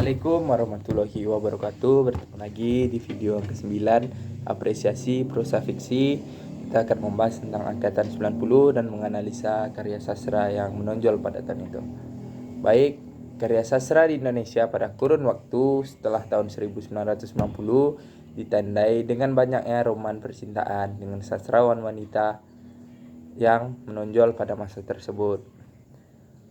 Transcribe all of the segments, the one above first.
Assalamualaikum warahmatullahi wabarakatuh. Bertemu lagi di video ke-9 apresiasi prosa fiksi. Kita akan membahas tentang angkatan 90 dan menganalisa karya sastra yang menonjol pada tahun itu. Baik, karya sastra di Indonesia pada kurun waktu setelah tahun 1990 ditandai dengan banyaknya roman percintaan dengan sastrawan wanita yang menonjol pada masa tersebut.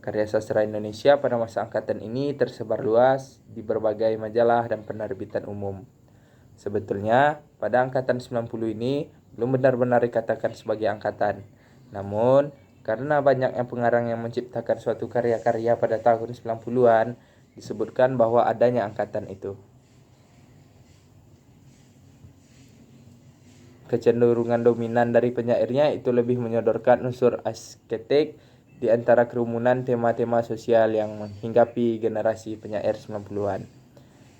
Karya sastra Indonesia pada masa angkatan ini tersebar luas di berbagai majalah dan penerbitan umum. Sebetulnya, pada angkatan 90 ini belum benar-benar dikatakan sebagai angkatan. Namun, karena banyaknya pengarang yang menciptakan suatu karya-karya pada tahun 90-an, disebutkan bahwa adanya angkatan itu. Kecenderungan dominan dari penyairnya itu lebih menyodorkan unsur estetik di antara kerumunan tema-tema sosial yang menghinggapi generasi penyair 90-an.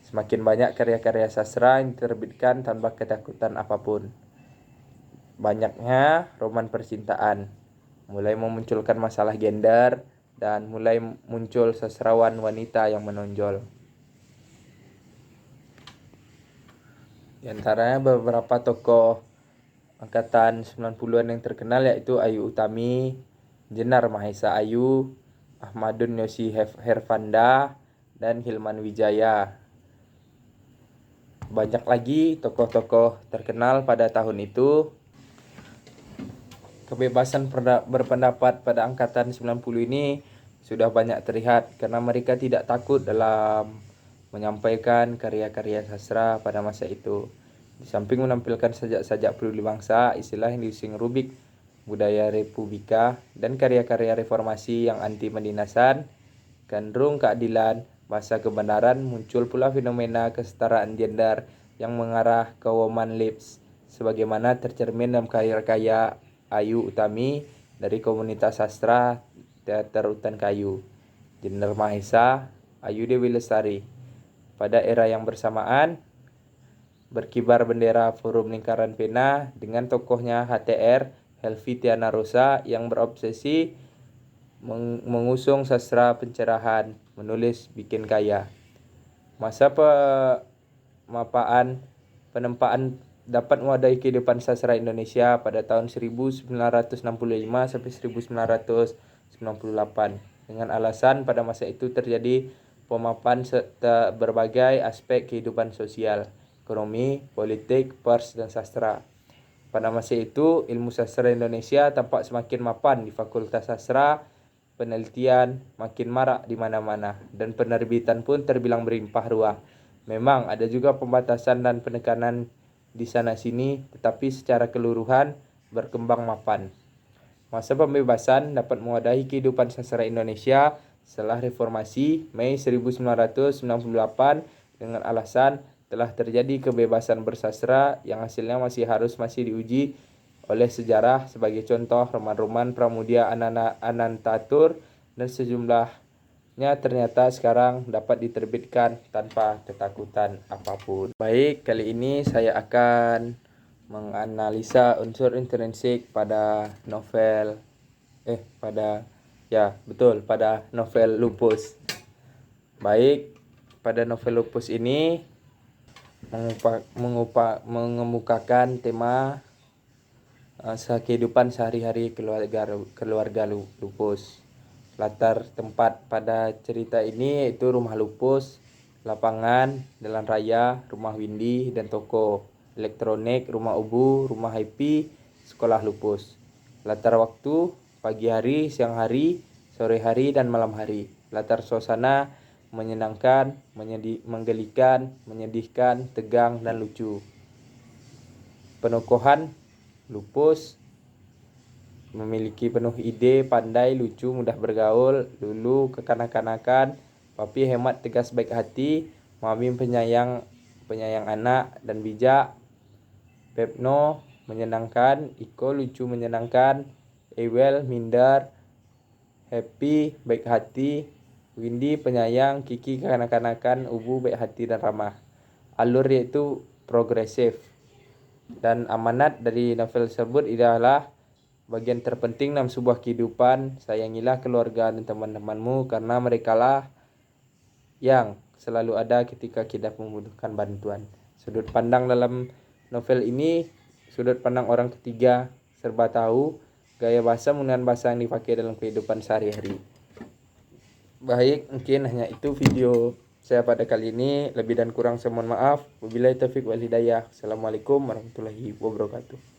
Semakin banyak karya-karya sastra yang diterbitkan tanpa ketakutan apapun. Banyaknya roman percintaan, mulai memunculkan masalah gender, dan mulai muncul sastrawan wanita yang menonjol. Di antaranya beberapa tokoh angkatan 90-an yang terkenal yaitu Ayu Utami, Jenar Mahesa Ayu, Ahmadun Yosi Herfanda, dan Hilman Wijaya. Banyak lagi tokoh-tokoh terkenal pada tahun itu. Kebebasan berpendapat pada angkatan 90 ini sudah banyak terlihat karena mereka tidak takut dalam menyampaikan karya-karya sastra pada masa itu. Di samping menampilkan sajak-sajak peduli bangsa, istilah yang diusung Rubik, budaya republika, dan karya-karya reformasi yang anti pendinasan, gandrung keadilan, bahasa kebenaran, muncul pula fenomena kesetaraan gender yang mengarah ke woman lips, sebagaimana tercermin dalam karya-karya Ayu Utami dari komunitas sastra Teater Utan Kayu, Jenar Mahesa, Ayu Dewi Lestari. Pada era yang bersamaan, berkibar bendera Forum Lingkaran Pena dengan tokohnya HTR Helvi Tiana Rosa yang berobsesi mengusung sastra pencerahan, menulis bikin kaya. Masa penempaan dapat mewadahi kehidupan sastra Indonesia pada tahun 1965 sampai 1998 dengan alasan pada masa itu terjadi pemapan berbagai aspek kehidupan sosial, ekonomi, politik, pers, dan sastra. Pada masa itu, ilmu sastra Indonesia tampak semakin mapan di Fakultas Sastra, penelitian makin marak di mana-mana, dan penerbitan pun terbilang berlimpah ruah. Memang ada juga pembatasan dan penekanan di sana-sini, tetapi secara keseluruhan berkembang mapan. Masa pembebasan dapat mewadahi kehidupan sastra Indonesia setelah reformasi Mei 1998 dengan alasan telah terjadi kebebasan bersastra yang hasilnya masih diuji oleh sejarah, sebagai contoh roman-roman Pramudia Anantatur dan sejumlahnya ternyata sekarang dapat diterbitkan tanpa ketakutan apapun. Baik, kali ini saya akan menganalisa unsur intrinsik pada novel Lupus. Baik, pada novel Lupus ini mengemukakan tema kehidupan sehari-hari keluarga Lupus. Latar tempat pada cerita ini yaitu rumah Lupus, lapangan, jalan raya, rumah Windy, dan toko elektronik, rumah Ubu, rumah Happy, sekolah Lupus. Latar waktu pagi hari, siang hari, sore hari, dan malam hari. Latar suasana menyenangkan, menggelikan, menyedihkan, tegang, dan lucu. Penokohan Lupus memiliki penuh ide, pandai, lucu, mudah bergaul, lulu, kekanak-kanakan, Papi hemat, tegas, baik hati, Mami penyayang anak dan bijak, Pepno menyenangkan, Iko lucu menyenangkan, Ewel minder, Happy baik hati, Windy penyayang, Kiki kekanak-kanakan, Ubu baik hati dan ramah. Alur yaitu progresif. Dan amanat dari novel tersebut adalah bagian terpenting dalam sebuah kehidupan. Sayangilah keluarga dan teman-temanmu karena merekalah yang selalu ada ketika kita membutuhkan bantuan. Sudut pandang dalam novel ini, sudut pandang orang ketiga, serba tahu, gaya bahasa menggunakan bahasa yang dipakai dalam kehidupan sehari-hari. Baik, mungkin hanya itu video saya pada kali ini. Lebih dan kurang saya mohon maaf. Wabillahi taufiq wal hidayah. Assalamualaikum warahmatullahi wabarakatuh.